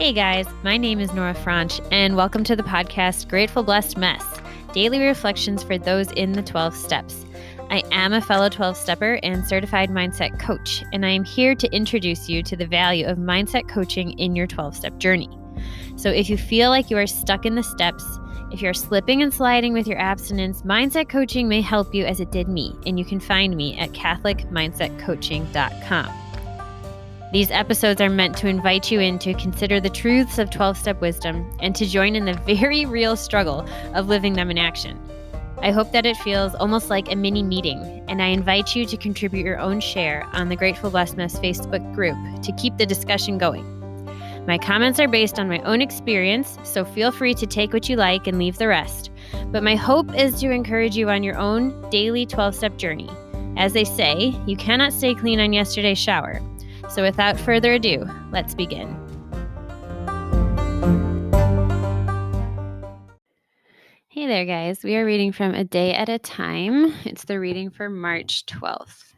Hey guys, my name is Nora Franch, and welcome to the podcast Grateful Blessed Mess, daily reflections for those in the 12 steps. I am a fellow 12-stepper and certified mindset coach, and I am here to introduce you to the value of mindset coaching in your 12-step journey. So if you feel like you are stuck in the steps, if you're slipping and sliding with your abstinence, mindset coaching may help you as it did me, and you can find me at catholicmindsetcoaching.com. These episodes are meant to invite you in to consider the truths of 12-step wisdom and to join in the very real struggle of living them in action. I hope that it feels almost like a mini meeting, and I invite you to contribute your own share on the Grateful Blessedness Facebook group to keep the discussion going. My comments are based on my own experience, so feel free to take what you like and leave the rest. But my hope is to encourage you on your own daily 12-step journey. As they say, you cannot stay clean on yesterday's shower. So without further ado, let's begin. Hey there, guys. We are reading from A Day at a Time. It's the reading for March 12th.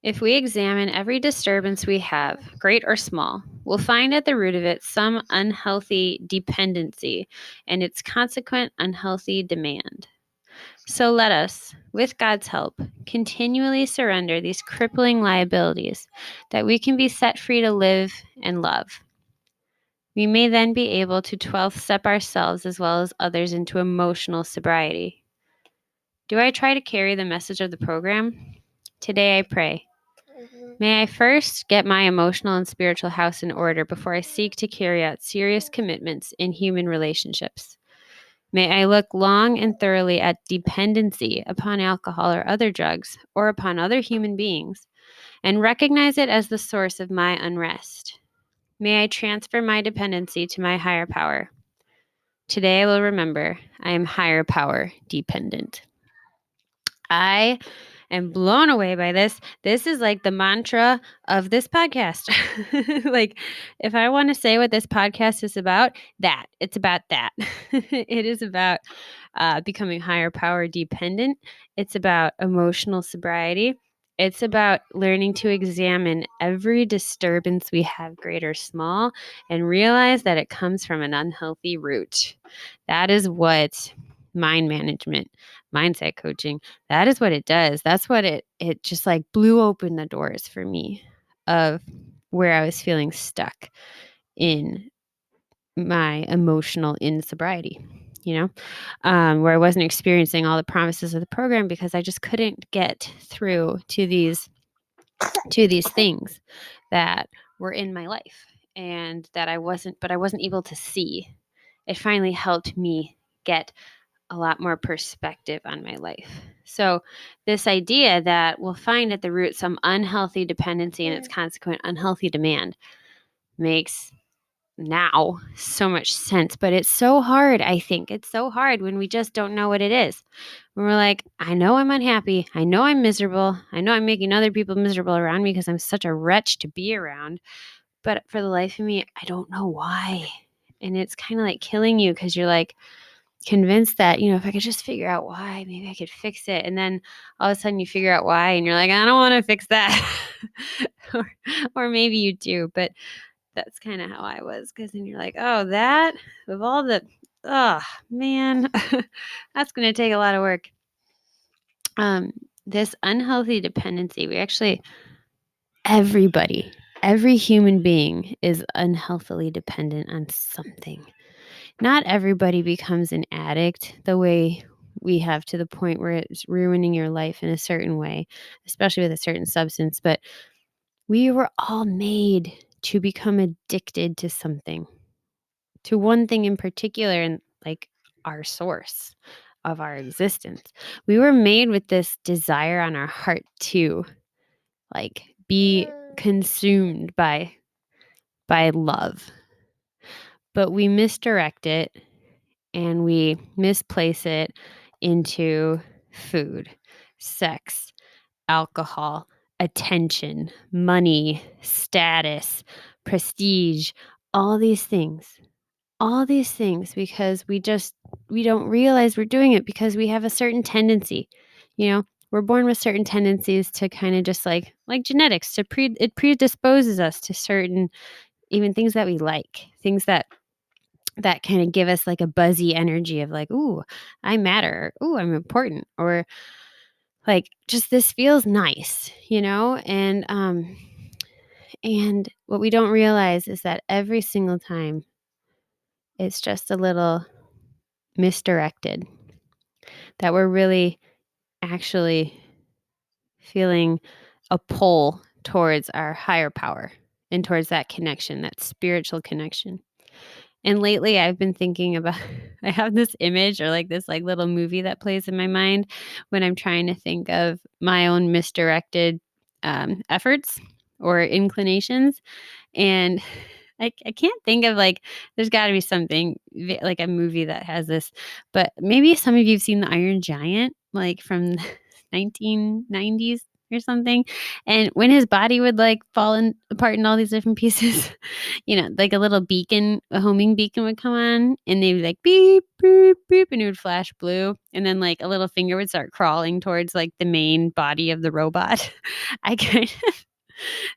If we examine every disturbance we have, great or small, we'll find at the root of it some unhealthy dependency and its consequent unhealthy demand. So let us, with God's help, continually surrender these crippling liabilities that we can be set free to live and love. We may then be able to 12th step ourselves as well as others into emotional sobriety. Do I try to carry the message of the program? Today I pray. May I first get my emotional and spiritual house in order before I seek to carry out serious commitments in human relationships. May I look long and thoroughly at dependency upon alcohol or other drugs or upon other human beings and recognize it as the source of my unrest. May I transfer my dependency to my higher power. Today I will remember I am higher power dependent. I am blown away by this. This is like the mantra of this podcast. Like, if I want to say what this podcast is about, it's about that. It is about becoming higher power dependent. It's about emotional sobriety. It's about learning to examine every disturbance we have, great or small, and realize that it comes from an unhealthy root. That is what mind management, mindset coaching, that is what it does. That's what it just like blew open the doors for me of where I was feeling stuck in my emotional insobriety, where I wasn't experiencing all the promises of the program because I just couldn't get through to these things that were in my life and that I wasn't able to see. It finally helped me get a lot more perspective on my life. So this idea that we'll find at the root some unhealthy dependency and its consequent unhealthy demand makes now so much sense, but it's so hard. I think it's so hard when we just don't know what it is. When we're like, I know I'm unhappy. I know I'm miserable. I know I'm making other people miserable around me because I'm such a wretch to be around. But for the life of me, I don't know why. And it's kind of like killing you because you're like, convinced that, if I could just figure out why, maybe I could fix it. And then all of a sudden you figure out why and you're like, I don't want to fix that. or maybe you do, but that's kind of how I was. Because then you're like, oh, that of all the, oh man, that's going to take a lot of work. This unhealthy dependency, every human being is unhealthily dependent on something. Not everybody becomes an addict the way we have to the point where it's ruining your life in a certain way, especially with a certain substance. But we were all made to become addicted to something, to one thing in particular, and like our source of our existence. We were made with this desire on our heart to like be consumed by love. But we misdirect it and we misplace it into food, sex, alcohol, attention, money, status, prestige, all these things because we don't realize we're doing it because we have a certain tendency. We're born with certain tendencies to kind of just like genetics, it predisposes us to certain even things that we like, things that kind of give us like a buzzy energy of like, ooh, I matter. Ooh, I'm important. Or like, just this feels nice, and what we don't realize is that every single time it's just a little misdirected, that we're really actually feeling a pull towards our higher power and towards that connection, that spiritual connection. And lately I've been thinking about I have this image or like this like little movie that plays in my mind when I'm trying to think of my own misdirected efforts or inclinations. And I can't think of like, there's got to be something like a movie that has this, but maybe some of you have seen The Iron Giant, like from 1990s or something. And when his body would like apart in all these different pieces, like a little beacon, a homing beacon would come on and they would like beep, beep, beep, and it would flash blue. And then like a little finger would start crawling towards like the main body of the robot. I kind of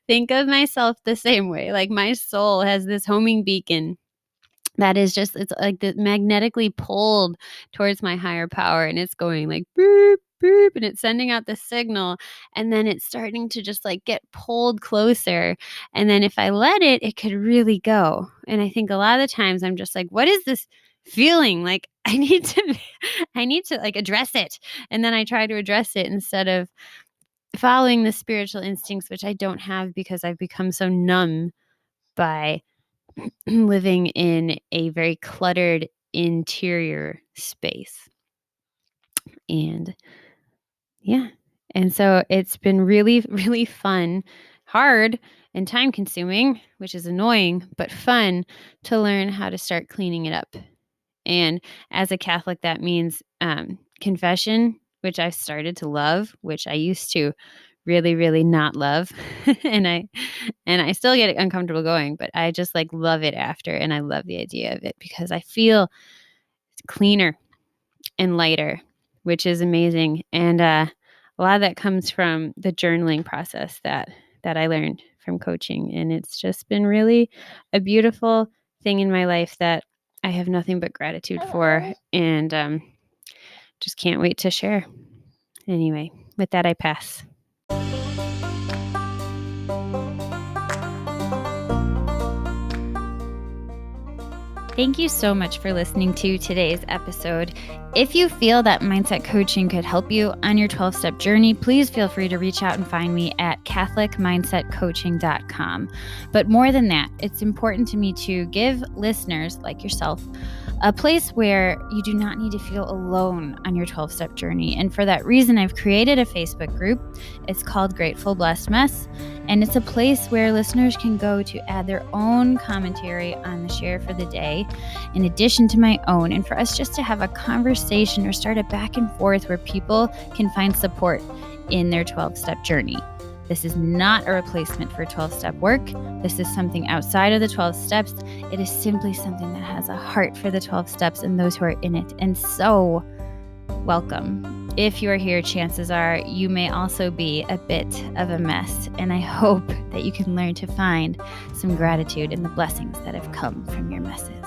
think of myself the same way. Like my soul has this homing beacon that is just, it's like magnetically pulled towards my higher power, and it's going like boop, boop, and it's sending out the signal, and then it's starting to just like get pulled closer. And then if I let it, it could really go. And I think a lot of the times I'm just like, what is this feeling? Like I need to like address it. And then I try to address it instead of following the spiritual instincts, which I don't have because I've become so numb by living in a very cluttered interior space. And yeah. And so it's been really, really fun, hard, and time consuming, which is annoying, but fun to learn how to start cleaning it up. And as a Catholic, that means confession, which I've started to love, which I used to really, really not love. and I still get uncomfortable going, but I just like love it after. And I love the idea of it because I feel cleaner and lighter, which is amazing. And a lot of that comes from the journaling process that I learned from coaching. And it's just been really a beautiful thing in my life that I have nothing but gratitude for, and just can't wait to share. Anyway, with that, I pass. Thank you so much for listening to today's episode. If you feel that mindset coaching could help you on your 12-step journey, please feel free to reach out and find me at catholicmindsetcoaching.com. But more than that, it's important to me to give listeners like yourself a place where you do not need to feel alone on your 12-step journey. And for that reason, I've created a Facebook group. It's called Grateful Blessed Mess. And it's a place where listeners can go to add their own commentary on the share for the day, in addition to my own, and for us just to have a conversation or start a back and forth where people can find support in their 12-step journey. This is not a replacement for 12-step work. This is something outside of the 12 steps. It is simply something that has a heart for the 12 steps and those who are in it. And so, welcome. If you are here, chances are you may also be a bit of a mess. And I hope that you can learn to find some gratitude in the blessings that have come from your messes.